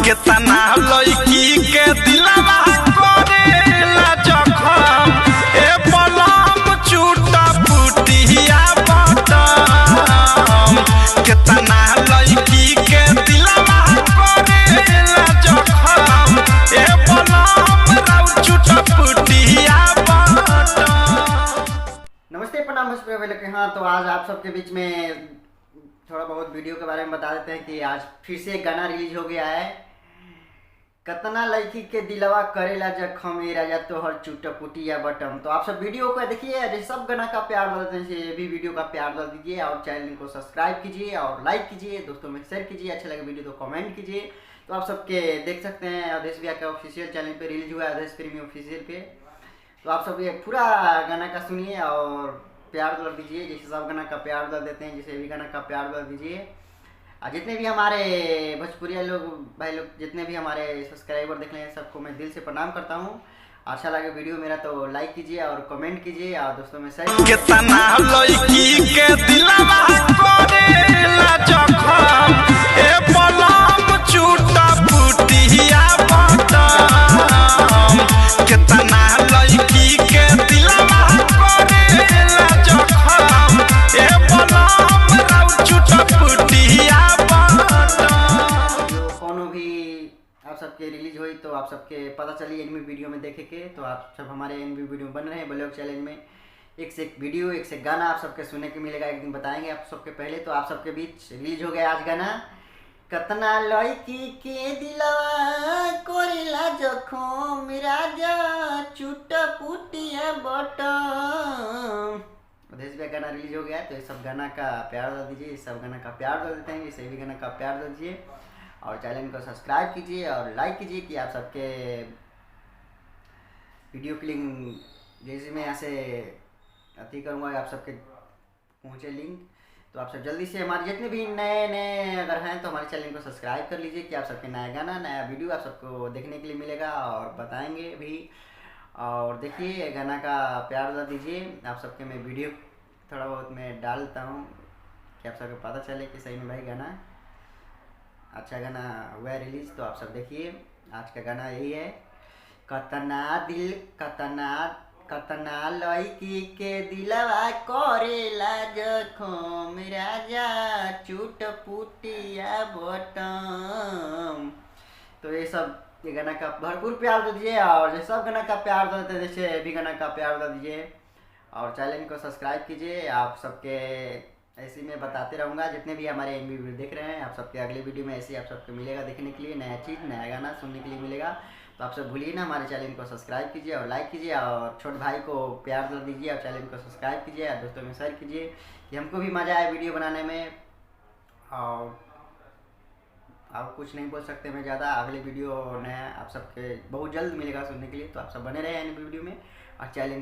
केतना लड़की के दिलवा करेला जखम ए बलम चूटा पुटिया बटम। केतना लड़की के दिलवा करेला जखम ए बलम राउ चूटा पुटिया बटम। नमस्ते प्रणाम के हाँ, तो आज आप सबके बीच में थोड़ा बहुत वीडियो के बारे में बता देते हैं कि आज फिर से एक गाना रिलीज हो गया है। कतना लड़की के दिलवा करेला जखम ए राजा तोहर चूटा पुटिया बटम। तो आप सब वीडियो को देखिए, सब गाना का प्यार डाल देते हैं, ये भी वीडियो का प्यार डाल दीजिए और चैनल को सब्सक्राइब कीजिए और लाइक कीजिए, दोस्तों में शेयर कीजिए, अच्छा लगे वीडियो तो कमेंट कीजिए। तो आप सबके देख सकते हैं अवधेश भैया का ऑफिशियल चैनल पे रिलीज हुआ है, अवधेश प्रेमी ऑफिशियल पे। तो आप सब ये पूरा गाना का सुनिए और प्यार कर दीजिए, जैसे सब गाना का प्यार कर देते हैं, जैसे भी गाना का प्यार कर दीजिए। और जितने भी हमारे भोजपुरिया लोग भाई लोग, जितने भी हमारे सब्सक्राइबर देख रहे हैं, सबको मैं दिल से प्रणाम करता हूँ। अच्छा लगे वीडियो मेरा तो लाइक कीजिए और कमेंट कीजिए और दोस्तों में शेयर। केतना लड़की के दिलवा करेला जखम ए बलम चूटा पुटिया बटम। केतना लड़की के दिलवा करेला जखम ए बलम राउ चूटा पुटिया बटम। जो कोनो भी आप सबके रिलीज हुई तो आप सबके पता चली एनमी वीडियो में देखे के। तो आप सब हमारे एनमी वीडियो बन रहे हैं ब्लॉग चैलेंज में, एक से एक वीडियो, एक से गाना आप सबके सुनने को मिलेगा, एक दिन बताएंगे आप सबके पहले। तो आप सबके बीच रिलीज हो गया आज गाना कतना लड़की के दिलवा करेला जखम राजा चूटा पुटिया बटम। अवधेश भैया गाना रिलीज हो गया है, तो ये सब गाना का प्यार दे दीजिए, इस सब गाना का प्यार दे देते हैं, इसे भी गाना का प्यार दे दीजिए और चैनल को सब्सक्राइब कीजिए और लाइक कीजिए कि आप सबके वीडियो की लिंक जैसे मैं यहाँ से अति करूँगा आप सबके पहुँचे लिंक। तो आप सब जल्दी से हमारे जितने भी नए अगर हैं तो हमारे चैनल को सब्सक्राइब कर लीजिए कि आप सबके नया गाना नया वीडियो आप सबको देखने के लिए मिलेगा और बताएंगे भी। और देखिए गाना का प्यार दे दीजिए, आप सबके मैं वीडियो थोड़ा बहुत मैं डालता हूँ कि आप सबको पता चले कि सही में भाई गाना अच्छा गाना हुआ है रिलीज। तो आप सब देखिए आज का गाना यही है कतना लड़की के दिलवा करेला जखम राजा चूट पुटिया बटम। तो ये सब ये गाना का भरपूर प्यार दे दीजिए और जैसे सब गाना का प्यार देते हैं जैसे भी गाना का प्यार दे दीजिए और चैनल को सब्सक्राइब कीजिए। आप सबके ऐसे मैं बताते रहूँगा, जितने भी हमारे एनबी वीडियो देख रहे हैं आप सबके अगले वीडियो में ऐसे आप सबको मिलेगा देखने के लिए, नया चीज़ नया गाना सुनने के लिए मिलेगा। तो आप सब भूलिए ना हमारे चैनल को सब्सक्राइब कीजिए और लाइक कीजिए और छोटे भाई को प्यार दे दीजिए और चैनल को सब्सक्राइब कीजिए और दोस्तों में शेयर कीजिए कि हमको भी मज़ा आए वीडियो बनाने में। और कुछ नहीं बोल सकते मैं ज़्यादा, अगले वीडियो नया आप सबके बहुत जल्द मिलेगा सुनने के लिए। तो आप सब बने रहे वीडियो में और चैनल